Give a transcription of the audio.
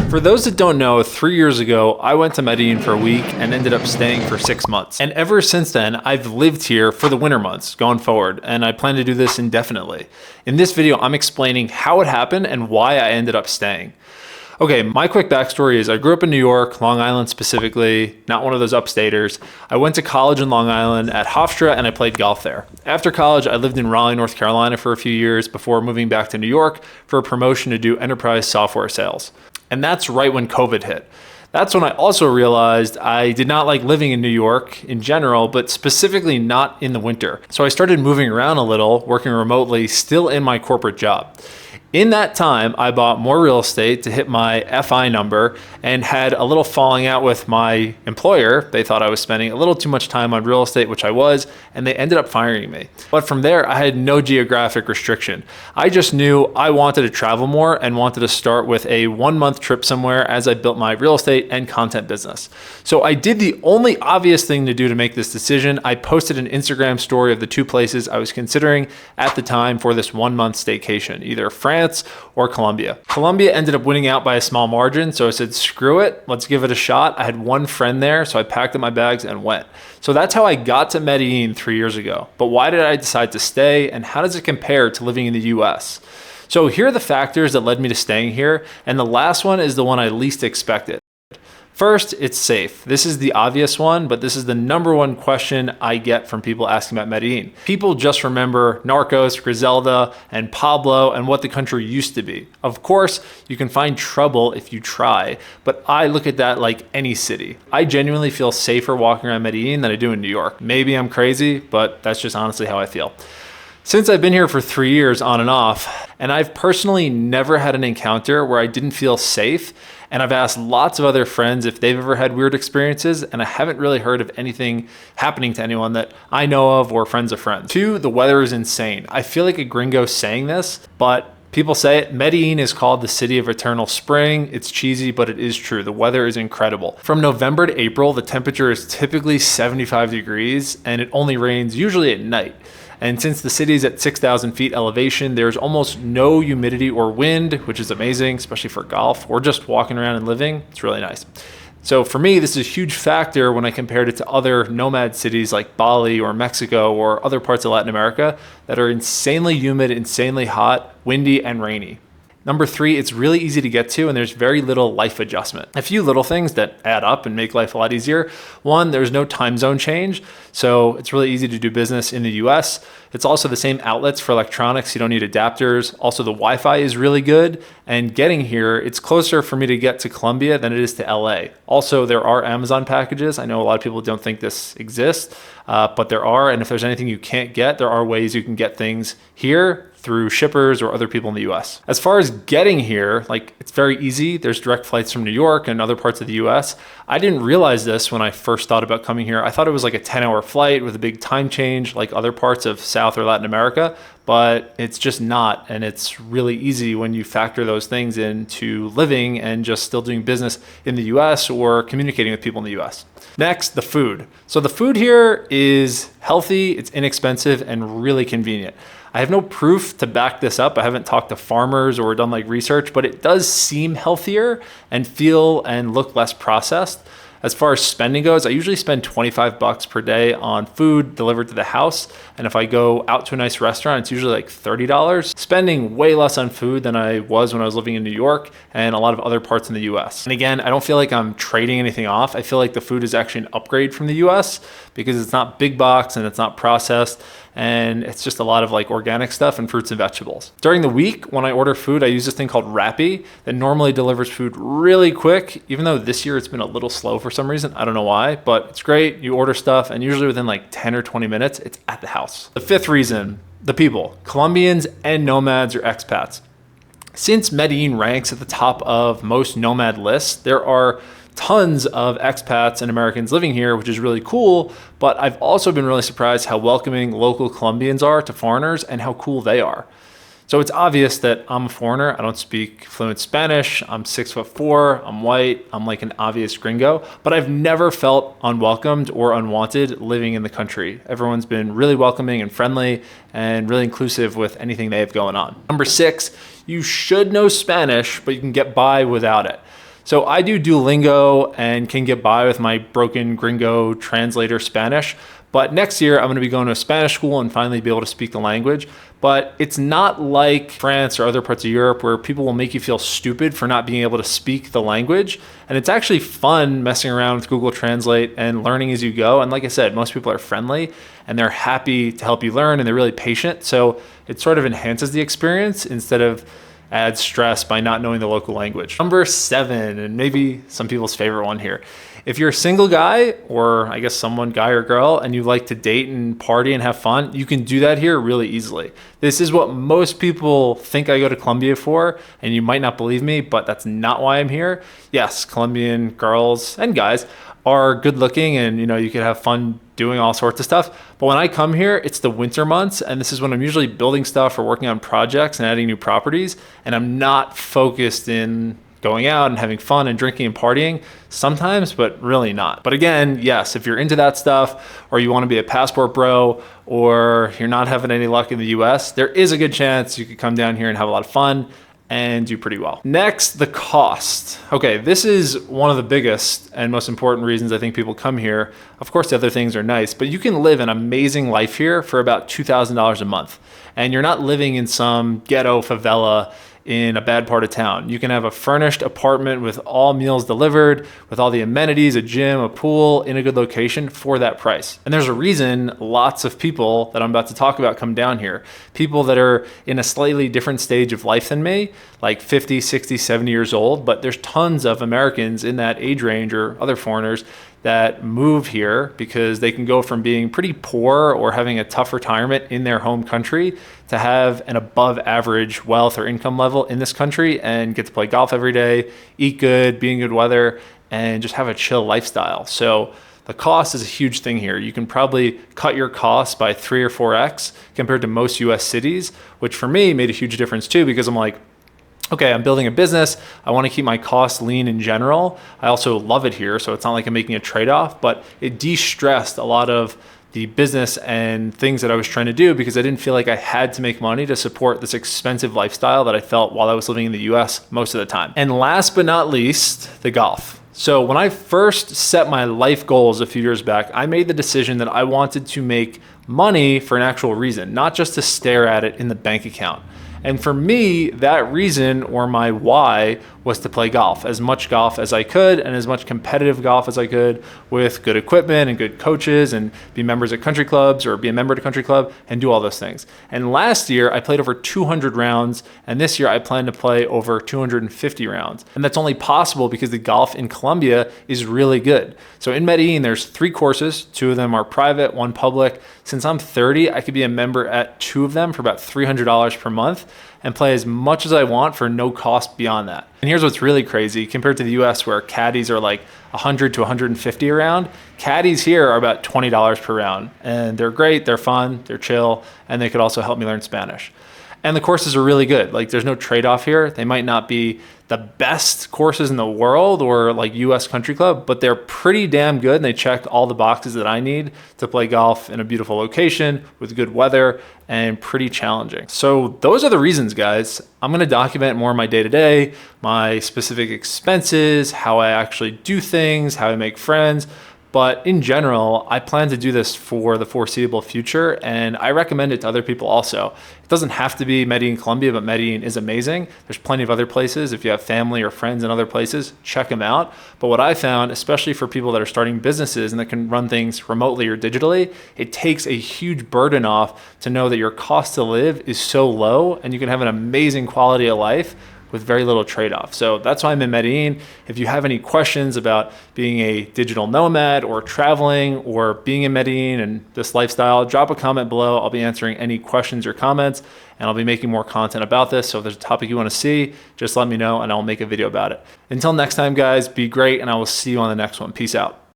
For those that don't know, 3 years ago, I went to Medellin for a week and ended up staying for 6 months. And ever since then, I've lived here for the winter months going forward, and I plan to do this indefinitely. In this video, I'm explaining how it happened and why I ended up staying. Okay, my quick backstory is I grew up in New York, Long Island specifically, not one of those upstaters. I went to college in Long Island at Hofstra and I played golf there. After college, I lived in Raleigh, North Carolina for a few years before moving back to New York for a promotion to do enterprise software sales. And that's right when COVID hit. That's when I also realized I did not like living in New York in general, but specifically not in the winter. So I started moving around a little, working remotely, still in my corporate job. In that time, I bought more real estate to hit my FI number and had a little falling out with my employer. They thought I was spending a little too much time on real estate, which I was, and they ended up firing me. But from there, I had no geographic restriction. I just knew I wanted to travel more and wanted to start with a 1-month trip somewhere as I built my real estate and content business. So I did the only obvious thing to do to make this decision. I posted an Instagram story of the 2 places I was considering at the time for this 1-month staycation, either France or Colombia. Colombia ended up winning out by a small margin, so I said, screw it, let's give it a shot. I had one friend there, so I packed up my bags and went. So that's how I got to Medellin 3 years ago. But why did I decide to stay, and how does it compare to living in the US? So here are the factors that led me to staying here, and the last one is the one I least expected. First, it's safe. This is the obvious one, but this is the #1 question I get from people asking about Medellin. People just remember Narcos, Griselda, and Pablo, and what the country used to be. Of course, you can find trouble if you try, but I look at that like any city. I genuinely feel safer walking around Medellin than I do in New York. Maybe I'm crazy, but that's just honestly how I feel. Since I've been here for 3 years on and off, and I've personally never had an encounter where I didn't feel safe, and I've asked lots of other friends if they've ever had weird experiences, and I haven't really heard of anything happening to anyone that I know of or friends of friends. 2, the weather is insane. I feel like a gringo saying this, but people say it. Medellin is called the city of eternal spring. It's cheesy, but it is true. The weather is incredible. From November to April, the temperature is typically 75 degrees, and it only rains usually at night. And since the city is at 6,000 feet elevation, there's almost no humidity or wind, which is amazing, especially for golf or just walking around and living. It's really nice. So for me, this is a huge factor when I compared it to other nomad cities like Bali or Mexico or other parts of Latin America that are insanely humid, insanely hot, windy, and rainy. 3, it's really easy to get to, and there's very little life adjustment. A few little things that add up and make life a lot easier. 1, there's no time zone change, so it's really easy to do business in the US. It's also the same outlets for electronics. You don't need adapters. Also, the Wi-Fi is really good, and getting here, it's closer for me to get to Colombia than it is to LA. Also, there are Amazon packages. I know a lot of people don't think this exists, but there are, and if there's anything you can't get, there are ways you can get things here through shippers or other people in the US. As far as getting here, it's very easy. There's direct flights from New York and other parts of the US. I didn't realize this when I first thought about coming here. I thought it was like a 10-hour flight with a big time change like other parts of South or Latin America, but it's just not. And it's really easy when you factor those things into living and just still doing business in the US or communicating with people in the US. Next, the food. So the food here is healthy, it's inexpensive, and really convenient. I have no proof to back this up. I haven't talked to farmers or done research, but it does seem healthier and feel and look less processed. As far as spending goes, I usually spend $25 per day on food delivered to the house. And if I go out to a nice restaurant, it's usually like $30. Spending way less on food than I was when I was living in New York and a lot of other parts in the US. And again, I don't feel like I'm trading anything off. I feel like the food is actually an upgrade from the US because it's not big box and it's not processed. And it's just a lot of organic stuff and fruits and vegetables. During the week, when I order food, I use this thing called Rappi that normally delivers food really quick, even though this year it's been a little slow for some reason. I don't know why, but it's great. You order stuff and usually within 10 or 20 minutes, it's at the house. The 5th reason, the people. Colombians and nomads or expats. Since Medellin ranks at the top of most nomad lists, there are tons of expats and Americans living here, which is really cool, but I've also been really surprised how welcoming local Colombians are to foreigners and how cool they are. So it's obvious that I'm a foreigner. I don't speak fluent Spanish. I'm 6'4", I'm white. I'm like an obvious gringo, but I've never felt unwelcomed or unwanted living in the country. Everyone's been really welcoming and friendly and really inclusive with anything they have going on. Number 6, you should know Spanish, but you can get by without it. So I do Duolingo and can get by with my broken gringo translator Spanish. But next year, I'm going to be going to a Spanish school and finally be able to speak the language. But it's not like France or other parts of Europe where people will make you feel stupid for not being able to speak the language. And it's actually fun messing around with Google Translate and learning as you go. And like I said, most people are friendly and they're happy to help you learn and they're really patient. So it sort of enhances the experience instead of adds stress by not knowing the local language. Number 7, and maybe some people's favorite one here. If you're a single guy, or I guess someone, guy or girl, and you like to date and party and have fun, you can do that here really easily. This is what most people think I go to Colombia for, and you might not believe me, but that's not why I'm here. Yes, Colombian girls and guys are good looking and you can have fun doing all sorts of stuff. But when I come here, it's the winter months, and this is when I'm usually building stuff or working on projects and adding new properties, and I'm not focused in going out and having fun and drinking and partying sometimes, but really not. But again, yes, if you're into that stuff or you want to be a passport bro or you're not having any luck in the US, there is a good chance you could come down here and have a lot of fun and do pretty well. Next, the cost. Okay, this is one of the biggest and most important reasons I think people come here. Of course, the other things are nice, but you can live an amazing life here for about $2,000 a month. And you're not living in some ghetto favela in a bad part of town. You can have a furnished apartment with all meals delivered, with all the amenities, a gym, a pool, in a good location for that price. And there's a reason lots of people that I'm about to talk about come down here. People that are in a slightly different stage of life than me, like 50, 60, 70 years old, but there's tons of Americans in that age range or other foreigners that move here because they can go from being pretty poor or having a tough retirement in their home country to have an above average wealth or income level in this country and get to play golf every day, eat good, be in good weather, and just have a chill lifestyle. So the cost is a huge thing here. You can probably cut your costs by 3 or 4x compared to most US cities, which for me made a huge difference too, because I'm like, okay, I'm building a business. I want to keep my costs lean in general. I also love it here, so it's not like I'm making a trade-off, but it de-stressed a lot of the business and things that I was trying to do because I didn't feel like I had to make money to support this expensive lifestyle that I felt while I was living in the US most of the time. And last but not least, the golf. So when I first set my life goals a few years back, I made the decision that I wanted to make money for an actual reason, not just to stare at it in the bank account. And for me, that reason or my why was to play golf, as much golf as I could and as much competitive golf as I could with good equipment and good coaches and be members at country clubs or be a member at a country club and do all those things. And last year I played over 200 rounds and this year I plan to play over 250 rounds. And that's only possible because the golf in Colombia is really good. So in Medellin, there's 3 courses, 2 of them are private, 1 public. Since I'm 30, I could be a member at 2 of them for about $300 per month and play as much as I want for no cost beyond that. And here's what's really crazy compared to the US where caddies are like 100 to 150 a round. Caddies here are about $20 per round and they're great, they're fun, they're chill, and they could also help me learn Spanish. And the courses are really good. Like there's no trade-off here. They might not be the best courses in the world or like US country club, but they're pretty damn good and they check all the boxes that I need to play golf in a beautiful location with good weather and pretty challenging. So those are the reasons, guys. I'm gonna document more of my day-to-day, my specific expenses, how I actually do things, how I make friends. But in general, I plan to do this for the foreseeable future and I recommend it to other people also. It doesn't have to be Medellin, Colombia, but Medellin is amazing. There's plenty of other places. If you have family or friends in other places, check them out. But what I found, especially for people that are starting businesses and that can run things remotely or digitally, it takes a huge burden off to know that your cost to live is so low and you can have an amazing quality of life with very little trade-off. So that's why I'm in Medellin. If you have any questions about being a digital nomad or traveling or being in Medellin and this lifestyle, drop a comment below. I'll be answering any questions or comments and I'll be making more content about this. So if there's a topic you want to see, just let me know and I'll make a video about it. Until next time, guys, be great and I will see you on the next one. Peace out.